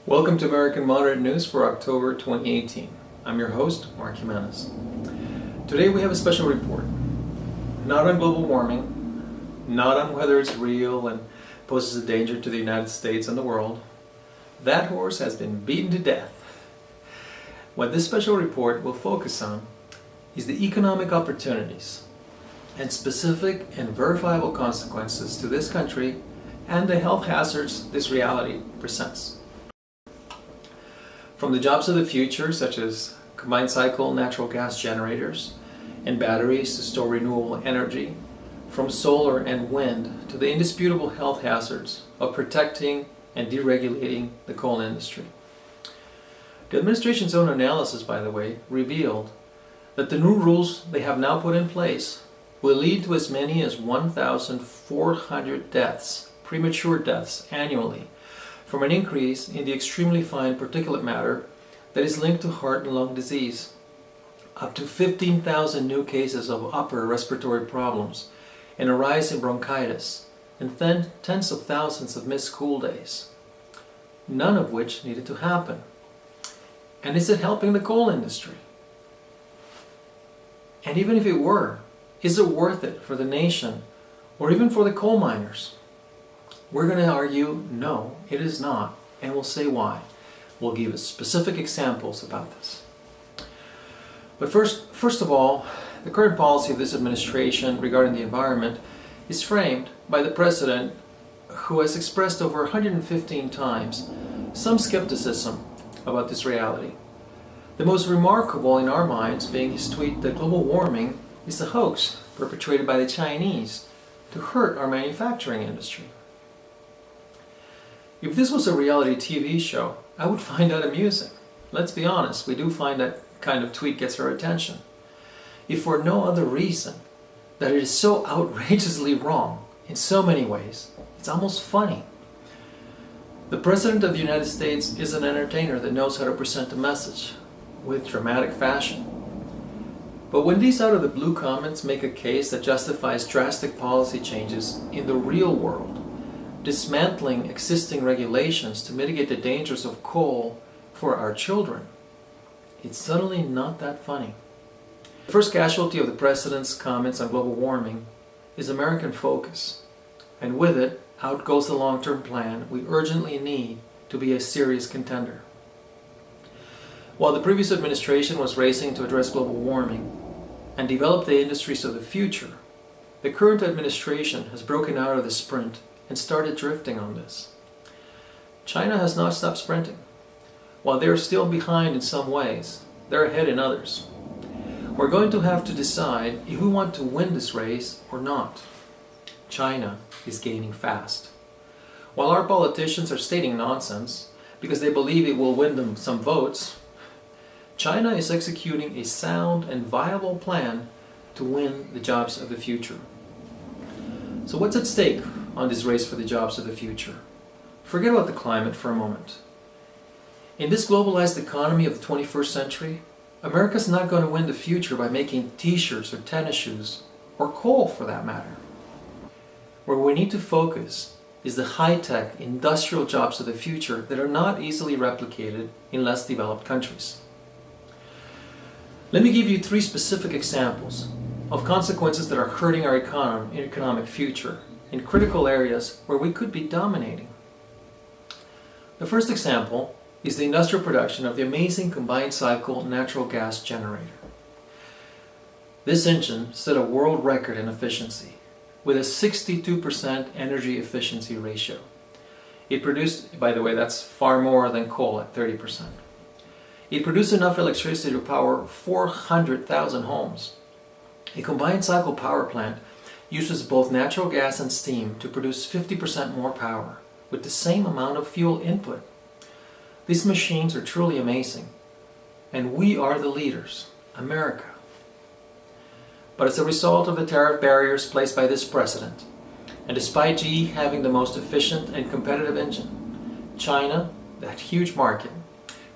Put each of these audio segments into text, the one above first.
Welcome to American Moderate News for October 2018. I'm your host, Mark Jimenez. Today we have a special report. Not on global warming, not on whether it's real and poses a danger to the United States and the world. That horse has been beaten to death. What this special report will focus on is the economic opportunities and specific and verifiable consequences to this country and the health hazards this reality presents. From the jobs of the future, such as combined cycle natural gas generators and batteries to store renewable energy, from solar and wind to the indisputable health hazards of protecting and deregulating the coal industry. The administration's own analysis, by the way, revealed that the new rules they have now put in place will lead to as many as 1,400 deaths, premature deaths annually, from an increase in the extremely fine particulate matter that is linked to heart and lung disease, up to 15,000 new cases of upper respiratory problems, and a rise in bronchitis, and then tens of thousands of missed school days, none of which needed to happen. And is it helping the coal industry? And even if it were, is it worth it for the nation or even for the coal miners? We're going to argue no, it is not, and we'll say why. We'll give us specific examples about this. But first of all, the current policy of this administration regarding the environment is framed by the President, who has expressed over 115 times some skepticism about this reality. The most remarkable in our minds being his tweet that global warming is a hoax perpetrated by the Chinese to hurt our manufacturing industry. If this was a reality TV show, I would find that amusing. Let's be honest, we do find that kind of tweet gets our attention. If for no other reason that it is so outrageously wrong in so many ways, it's almost funny. The President of the United States is an entertainer that knows how to present a message with dramatic fashion. But when these out of the blue comments make a case that justifies drastic policy changes in the real world, dismantling existing regulations to mitigate the dangers of coal for our children, it's suddenly not that funny. The first casualty of the President's comments on global warming is American focus, and with it, out goes the long-term plan we urgently need to be a serious contender. While the previous administration was racing to address global warming and develop the industries of the future, the current administration has broken out of the sprint and started drifting on this. China has not stopped sprinting. While they're still behind in some ways, they're ahead in others. We're going to have to decide if we want to win this race or not. China is gaining fast. While our politicians are stating nonsense because they believe it will win them some votes, China is executing a sound and viable plan to win the jobs of the future. So what's at stake on this race for the jobs of the future? Forget about the climate for a moment. In this globalized economy of the 21st century, America's not going to win the future by making t-shirts or tennis shoes, or coal for that matter. Where we need to focus is the high-tech industrial jobs of the future that are not easily replicated in less developed countries. Let me give you 3 specific examples of consequences that are hurting our economic future in critical areas where we could be dominating. The first example is the industrial production of the amazing combined cycle natural gas generator. This engine set a world record in efficiency with a 62% energy efficiency ratio. It produced, by the way, that's far more than coal at 30%. It produced enough electricity to power 400,000 homes. A combined cycle power plant uses both natural gas and steam to produce 50% more power with the same amount of fuel input. These machines are truly amazing, and we are the leaders, America. But as a result of the tariff barriers placed by this President, and despite GE having the most efficient and competitive engine, China, that huge market,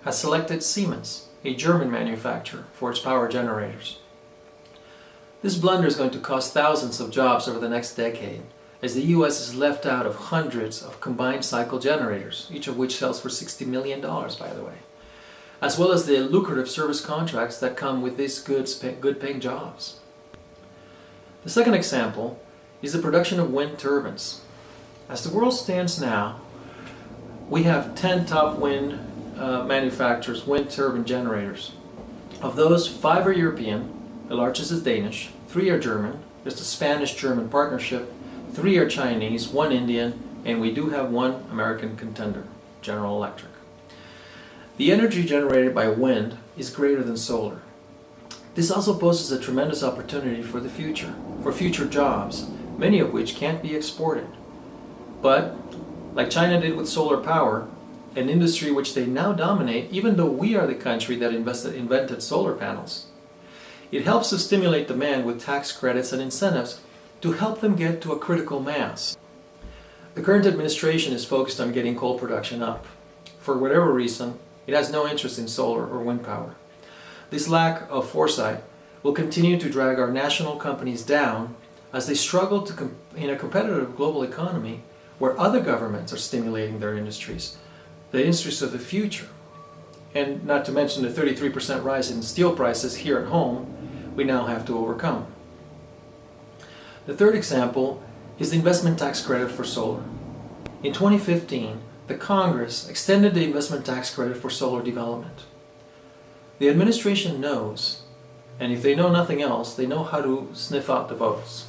has selected Siemens, a German manufacturer, for its power generators. This blunder is going to cost thousands of jobs over the next decade as the US is left out of hundreds of combined cycle generators, each of which sells for $60 million, by the way, as well as the lucrative service contracts that come with these good paying jobs. The second example is the production of wind turbines. As the world stands now, we have 10 top wind manufacturers, wind turbine generators. Of those, 5 are European, the largest is Danish, 3 are German, there's a Spanish-German partnership, 3 are Chinese, 1 Indian, and we do have 1 American contender, General Electric. The energy generated by wind is greater than solar. This also poses a tremendous opportunity for the future, for future jobs, many of which can't be exported. But, like China did with solar power, an industry which they now dominate, even though we are the country that invented solar panels, it helps to stimulate demand with tax credits and incentives to help them get to a critical mass. The current administration is focused on getting coal production up. For whatever reason, it has no interest in solar or wind power. This lack of foresight will continue to drag our national companies down as they struggle in a competitive global economy where other governments are stimulating their industries, the industries of the future. And not to mention the 33% rise in steel prices here at home we now have to overcome. The third example is the investment tax credit for solar. In 2015, the Congress extended the investment tax credit for solar development. The administration knows, and if they know nothing else, they know how to sniff out the votes.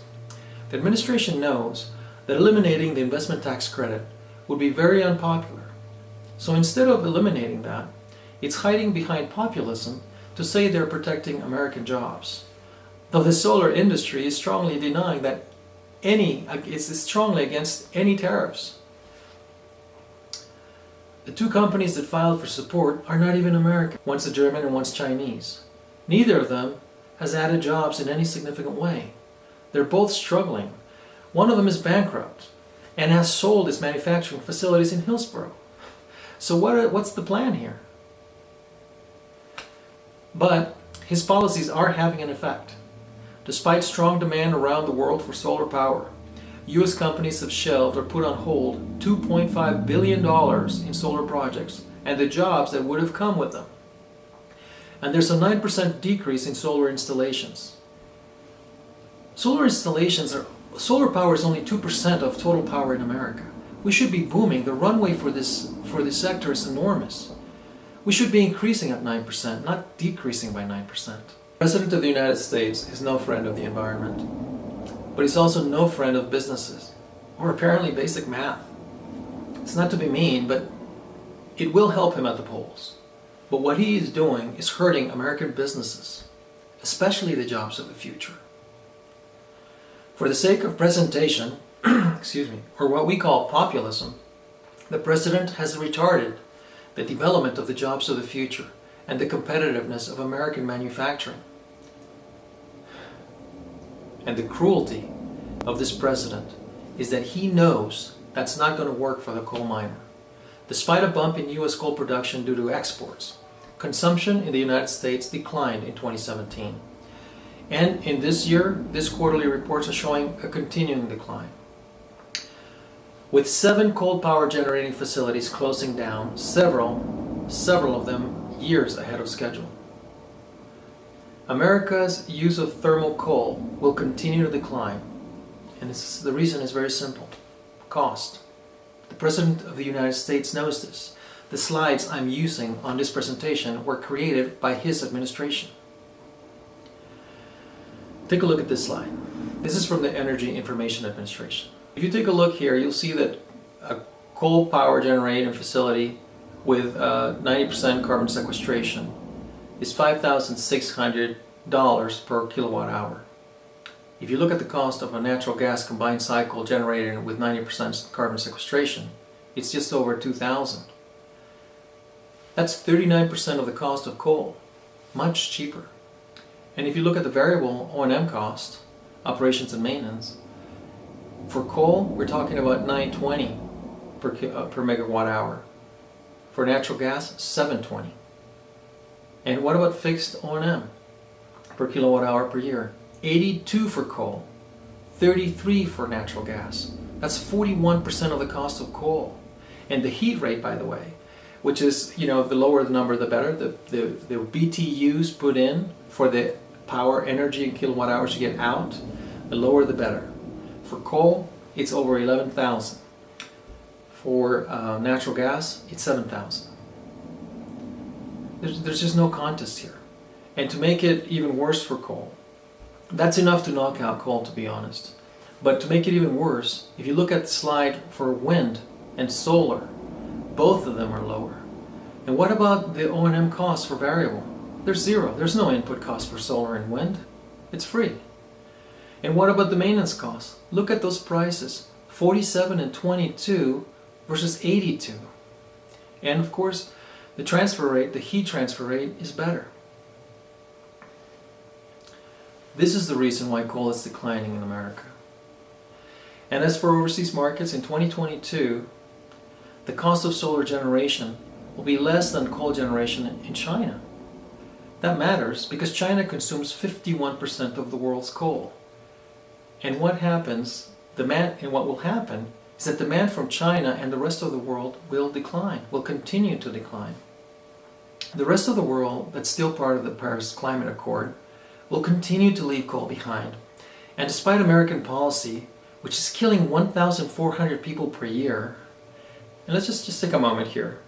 The administration knows that eliminating the investment tax credit would be very unpopular. So instead of eliminating that, it's hiding behind populism to say they're protecting American jobs. Though the solar industry is strongly denying that it's strongly against any tariffs. The 2 companies that filed for support are not even American. One's a German and one's Chinese. Neither of them has added jobs in any significant way. They're both struggling. One of them is bankrupt and has sold its manufacturing facilities in Hillsborough. So what's the plan here? But his policies are having an effect. Despite strong demand around the world for solar power, U.S. companies have shelved or put on hold $2.5 billion in solar projects and the jobs that would have come with them. And there's a 9% decrease in solar installations. Solar power is only 2% of total power in America. We should be booming. The runway for this sector is enormous. We should be increasing at 9%, not decreasing by 9%. The President of the United States is no friend of the environment, but he's also no friend of businesses, or apparently basic math. It's not to be mean, but it will help him at the polls. But what he is doing is hurting American businesses, especially the jobs of the future. For the sake of presentation, or what we call populism, the President has retarded the development of the jobs of the future and the competitiveness of American manufacturing. And the cruelty of this President is that he knows that's not going to work for the coal miner. Despite a bump in U.S. coal production due to exports, consumption in the United States declined in 2017. And in this year, this quarterly reports are showing a continuing decline. With 7 coal power generating facilities closing down, several of them years ahead of schedule. America's use of thermal coal will continue to decline, and the reason is very simple: cost. The President of the United States knows this. The slides I'm using on this presentation were created by his administration. Take a look at this slide. This is from the Energy Information Administration. If you take a look here, you'll see that a coal power generating facility with 90% carbon sequestration is $5,600 per kilowatt hour. If you look at the cost of a natural gas combined cycle generated with 90% carbon sequestration, it's just over $2,000. That's 39% of the cost of coal, much cheaper. And if you look at the variable O&M cost, operations and maintenance, for coal, we're talking about $9.20 per megawatt hour. For natural gas, $7.20. And what about fixed O&M per kilowatt hour per year? $82 for coal, $33 for natural gas. That's 41% of the cost of coal. And the heat rate, by the way, which is, the lower the number, the better. The BTUs put in for the power, energy, and kilowatt hours you get out, the lower the better. For coal, it's over 11,000. For natural gas, it's 7,000. There's just no contest here. And to make it even worse for coal, that's enough to knock out coal, to be honest. But to make it even worse, if you look at the slide for wind and solar, both of them are lower. And what about the O&M costs for variable? There's zero. There's no input cost for solar and wind. It's free. And what about the maintenance costs? Look at those prices. 47 and 22 versus 82. And of course, the transfer rate, the heat transfer rate, is better. This is the reason why coal is declining in America. And as for overseas markets, in 2022, the cost of solar generation will be less than coal generation in China. That matters because China consumes 51% of the world's coal. And what will happen is that demand from China and the rest of the world will decline, will continue to decline. The rest of the world that's still part of the Paris Climate Accord will continue to leave coal behind. And despite American policy, which is killing 1,400 people per year, and let's just take a moment here.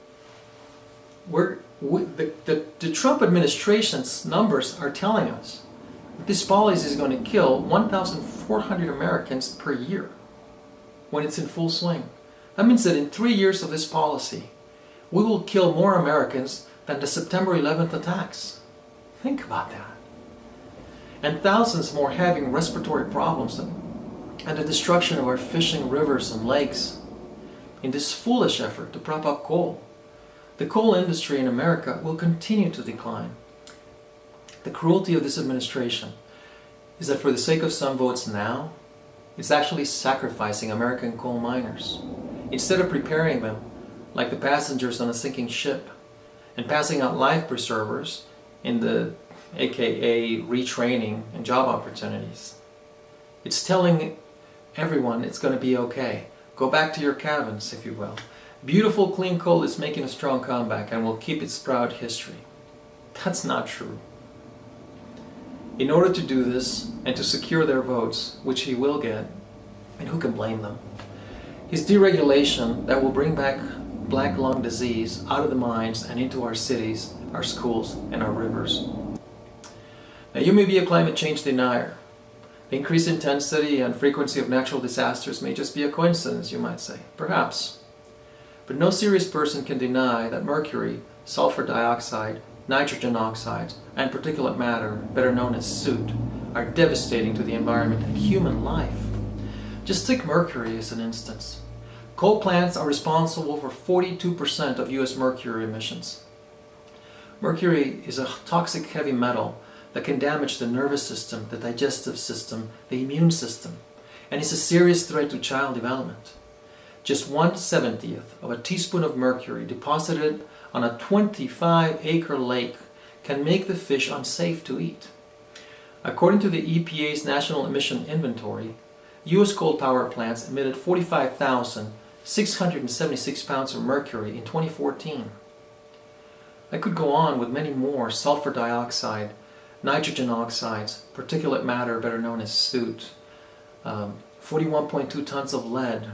The Trump administration's numbers are telling us that this policy is going to kill 1,400 Americans per year when it's in full swing. That means that in 3 years of this policy, we will kill more Americans than the September 11th attacks. Think about that. And thousands more having respiratory problems and the destruction of our fishing rivers and lakes in this foolish effort to prop up coal. The coal industry in America will continue to decline. The cruelty of this administration is that for the sake of some votes now, it's actually sacrificing American coal miners instead of preparing them like the passengers on a sinking ship and passing out life preservers in the AKA retraining and job opportunities. It's telling everyone it's going to be okay. Go back to your cabins, if you will. Beautiful clean coal is making a strong comeback and will keep its proud history. That's not true. In order to do this and to secure their votes, which he will get, and who can blame them, his deregulation that will bring back black lung disease out of the mines and into our cities, our schools, and our rivers. Now, you may be a climate change denier. The increased intensity and frequency of natural disasters may just be a coincidence, you might say. Perhaps. But no serious person can deny that mercury, sulfur dioxide, nitrogen oxides, and particulate matter, better known as soot, are devastating to the environment and human life. Just take mercury as an instance. Coal plants are responsible for 42% of U.S. mercury emissions. Mercury is a toxic heavy metal that can damage the nervous system, the digestive system, the immune system, and is a serious threat to child development. Just 1/70th of a teaspoon of mercury deposited on a 25-acre lake can make the fish unsafe to eat. According to the EPA's National Emission Inventory, U.S. coal power plants emitted 45,676 pounds of mercury in 2014. I could go on with many more: sulfur dioxide, nitrogen oxides, particulate matter, better known as soot, 41.2 tons of lead.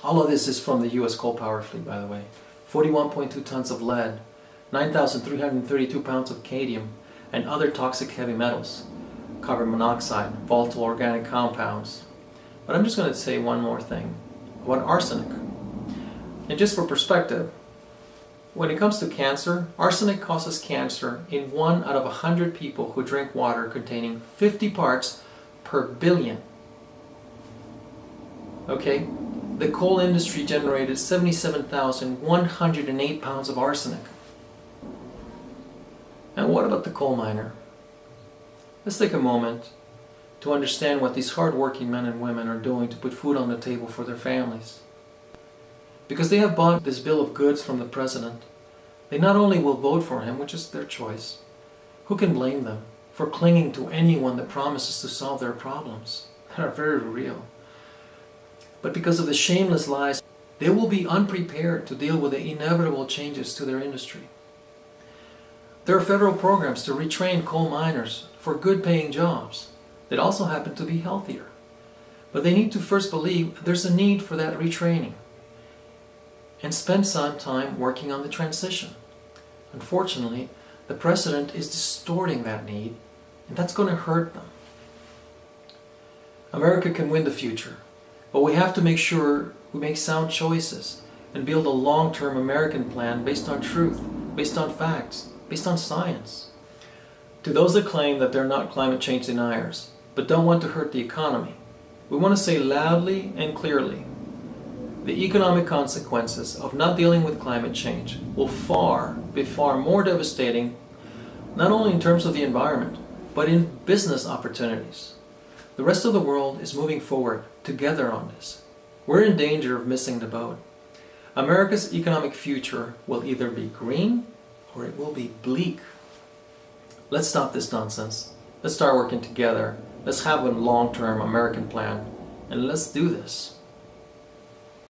All of this is from the U.S. coal power fleet, by the way. 41.2 tons of lead, 9,332 pounds of cadmium, and other toxic heavy metals, carbon monoxide, volatile organic compounds. But I'm just going to say one more thing about arsenic. And just for perspective, when it comes to cancer, arsenic causes cancer in 1 out of 100 people who drink water containing 50 parts per billion. Okay? The coal industry generated 77,108 pounds of arsenic. And what about the coal miner? Let's take a moment to understand what these hard-working men and women are doing to put food on the table for their families. Because they have bought this bill of goods from the president, they not only will vote for him, which is their choice, who can blame them for clinging to anyone that promises to solve their problems that are very real? but because of the shameless lies, they will be unprepared to deal with the inevitable changes to their industry. There are federal programs to retrain coal miners for good-paying jobs that also happen to be healthier. But they need to first believe there's a need for that retraining and spend some time working on the transition. Unfortunately, the precedent is distorting that need, and that's going to hurt them. America can win the future, but we have to make sure we make sound choices and build a long-term American plan based on truth, based on facts, based on science. To those that claim that they're not climate change deniers, but don't want to hurt the economy, we want to say loudly and clearly, the economic consequences of not dealing with climate change will be far more devastating, not only in terms of the environment, but in business opportunities. The rest of the world is moving forward together on this. We're in danger of missing the boat. America's economic future will either be green or it will be bleak. Let's stop this nonsense. Let's start working together. Let's have a long-term American plan, and let's do this.